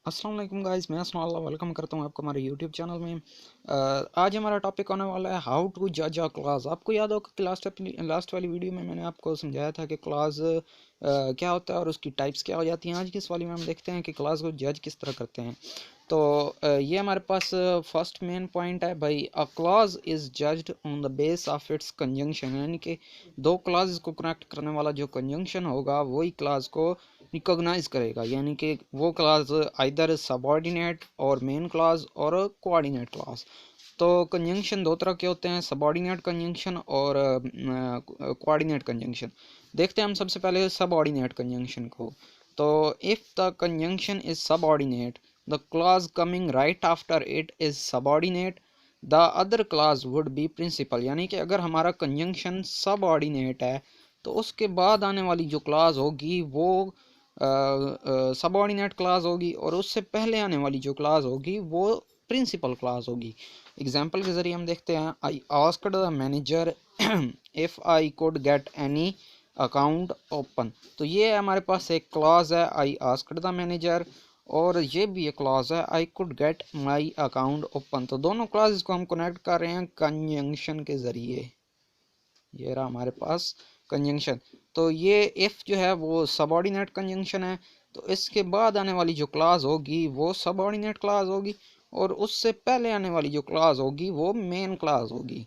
अस्सलाम वालेकुम गाइस, मैं असनाउल्लाह वेलकम करता हूँ आपको हमारे यूट्यूब चैनल में। आज हमारा टॉपिक होने वाला है हाउ टू जज अ क्लास। आपको याद होगा कि लास्ट वाली वीडियो में मैंने आपको समझाया था कि क्लास क्या होता है और उसकी टाइप्स क्या हो जाती हैं। आज की इस वाली में हम देखते हैं कि क्लास को जज किस तरह करते हैं। तो ये हमारे पास फर्स्ट मेन पॉइंट है भाई, a clause is judged on the base of its conjunction, यानी कि दो क्लॉज को कनेक्ट करने वाला जो कंजंक्शन होगा वही क्लॉज को रिकॉग्नाइज करेगा, यानी कि वो क्लॉज आइदर सबऑर्डिनेट और मेन क्लॉज और कोऑर्डिनेट क्लॉज। तो कंजंक्शन दो तरह के होते हैं, सबऑर्डिनेट कंजंक्शन और कोऑर्डिनेट कंजंक्शन। देखते हैं हम सबसे पहले सबऑर्डिनेट कंजंक्शन को। तो if the conjunction is subordinate, the clause coming right after it is subordinate, the other clause would be principal। यानी कि अगर हमारा कंजंक्शन सबऑर्डिनेट है तो उसके बाद आने वाली जो क्लास होगी वो सबऑर्डिनेट क्लास होगी, और उससे पहले आने वाली जो क्लास होगी वो प्रिंसिपल क्लास होगी। एग्जाम्पल के ज़रिए हम देखते हैं, I asked the manager if I could get any account open. तो ये हमारे पास एक क्लास है, आई आस्क्ड द मैनेजर, और ये भी एक क्लॉज है, I could get my account open. तो दोनों क्लॉज को हम कनेक्ट कर रहे हैं कंजंक्शन के ज़रिए। ये रहा हमारे पास कंजंक्शन। तो ये इफ़ जो है वो सबऑर्डिनेट कंजंक्शन है, तो इसके बाद आने वाली जो क्लॉज होगी वो सबऑर्डिनेट क्लॉज होगी, और उससे पहले आने वाली जो क्लॉज होगी वो मेन क्लॉज होगी।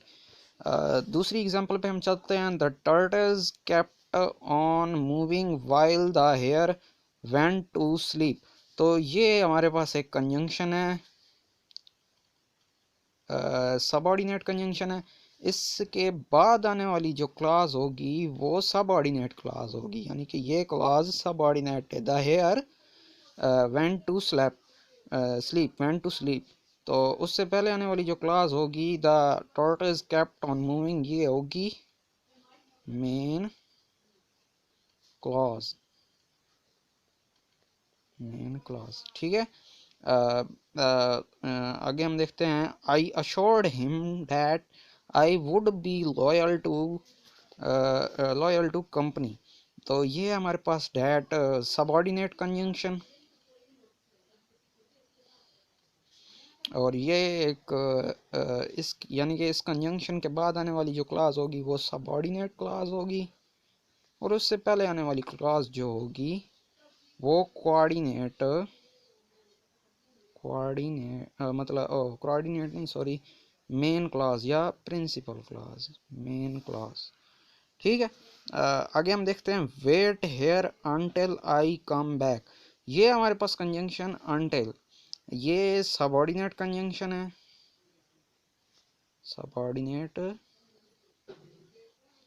दूसरी एग्जांपल पे हम चलते हैं, the turtles kept on moving while the hare went to sleep. तो ये हमारे पास एक कंजंक्शन है, सबऑर्डिनेट कंजंक्शन है। इसके बाद आने वाली जो क्लॉज होगी वो सबऑर्डिनेट क्लॉज होगी, यानी कि ये क्लॉज सबऑर्डिनेट है, the hare went to sleep. तो उससे पहले आने वाली जो क्लॉज होगी the tortoise kept on moving, ये होगी मेन क्लॉज। ठीक है। आगे हम देखते हैं, I assured him that I would be loyal to company. तो ये हमारे पास डैट सबऑर्डिनेट कंजंक्शन, और ये एक इस यानी कि इस कंजंक्शन के बाद आने वाली जो क्लास होगी वो सबऑर्डिनेट क्लास होगी, और उससे पहले आने वाली क्लास जो होगी वो कोऑर्डिनेट नहीं, सॉरी, मेन क्लास या प्रिंसिपल क्लास, मेन क्लास। ठीक है। आगे हम देखते हैं, wait here until I come back. ये हमारे पास कंजंक्शन अनटिल, ये सबऑर्डिनेट कंजंक्शन है, सबऑर्डिनेट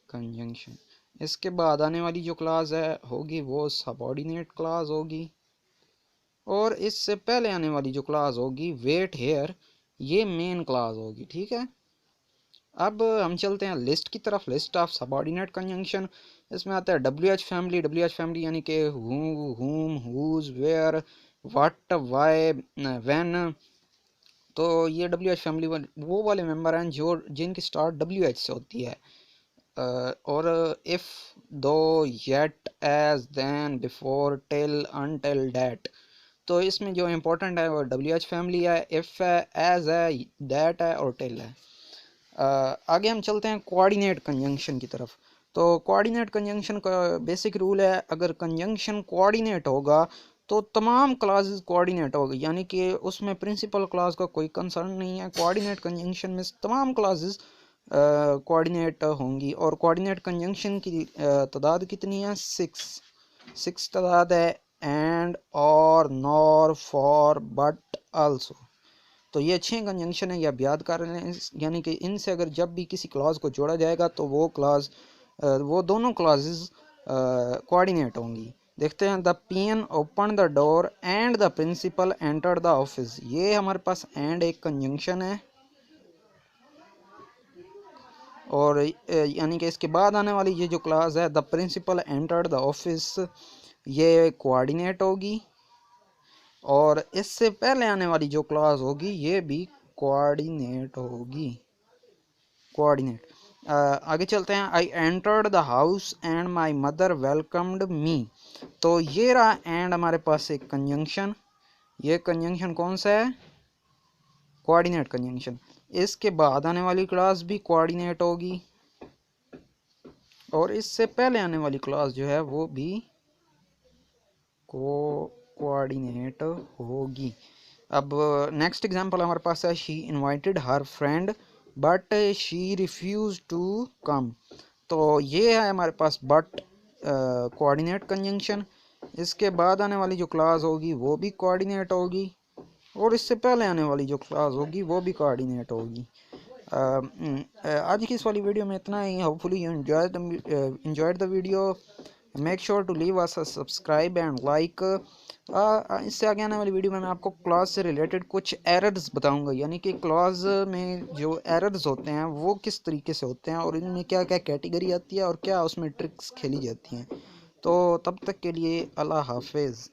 कंजंक्शन। इसके बाद आने वाली जो क्लास है होगी वो सबऑर्डिनेट क्लास होगी, और इससे पहले आने वाली जो क्लास होगी वेट हेयर, ये मेन क्लास होगी। ठीक है। अब हम चलते हैं लिस्ट की तरफ, लिस्ट ऑफ सबऑर्डिनेट कंजंक्शन। इसमें आता है डब्ल्यू एच फैमिली, यानी कि who, whom, whose, where, what, why, when. तो ये डब्ल्यू एच फैमिली वो वाले मेंबर हैं जो जिनकी स्टार्ट डब्ल्यू एच से होती है। और if, though, yet, as, then, before, till, until, that. तो इसमें जो इम्पोर्टेंट है वो डब्ल्यू एच फैमिली है, इफ है, एज है, दैट है और टिल है। आगे हम चलते हैं कोऑर्डिनेट कंजंक्शन की तरफ। तो कोऑर्डिनेट कंजंक्शन का बेसिक रूल है, अगर कंजंक्शन कोऑर्डिनेट होगा तो तमाम क्लासेस कोऑर्डिनेट होगी, यानी कि उसमें प्रिंसिपल क्लास का कोई कंसर्न नहीं है। कोऑर्डिनेट कंजंक्शन में तमाम क्लासेस कोऑर्डिनेट होंगी, और कोऑर्डिनेट कंजंक्शन की तादाद कितनी है? सिक्स तादाद है, एंड, और, नॉर, फॉर, बट, आल्सो। तो ये छह कंजंक्शन है, ये आप याद कर रहे हैं, यानी कि इनसे अगर जब भी किसी क्लॉज को जोड़ा जाएगा तो वो दोनों क्लॉजेज कोऑर्डिनेट होंगी। देखते हैं, the peon open the door and the principal enter the office. ये हमारे पास एंड एक कंजंक्शन है, और यानी कि इसके बाद आने वाली ये जो क्लॉज है the principal entered the office, ये कोऑर्डिनेट होगी, और इससे पहले आने वाली जो क्लॉज होगी ये भी कोऑर्डिनेट होगी, कोऑर्डिनेट। आगे चलते हैं, I entered the house and my mother welcomed me. तो ये रहा एंड हमारे पास एक कंजंक्शन, ये कंजंक्शन कौन सा है? Coordinate conjunction. इसके बाद आने वाली क्लास भी कोऑर्डिनेट होगी और इससे पहले आने वाली क्लास जो है वो भी कोऑर्डिनेट होगी। अब नेक्स्ट एग्जांपल हमारे पास है, she invited her friend but she refuse to come. तो ये है हमारे पास बट कोऑर्डिनेट कंजंक्शन। इसके बाद आने वाली जो क्लास होगी वो भी कोऑर्डिनेट होगी और इससे पहले आने वाली जो क्लास होगी वो भी कोऑर्डिनेट होगी। आज की इस वाली वीडियो में इतना ही। Hopefully you enjoyed the video. Make sure to leave us subscribe and like. इससे आगे आने वाली वीडियो में मैं आपको क्लास से रिलेटेड कुछ एरर्स बताऊंगा, यानी कि क्लास में जो एरर्स होते हैं वो किस तरीके से होते हैं और इनमें क्या क्या कैटेगरी आती है और क्या उसमें ट्रिक्स खेली जाती हैं। तो तब तक के लिए अल्लाह हाफिज़।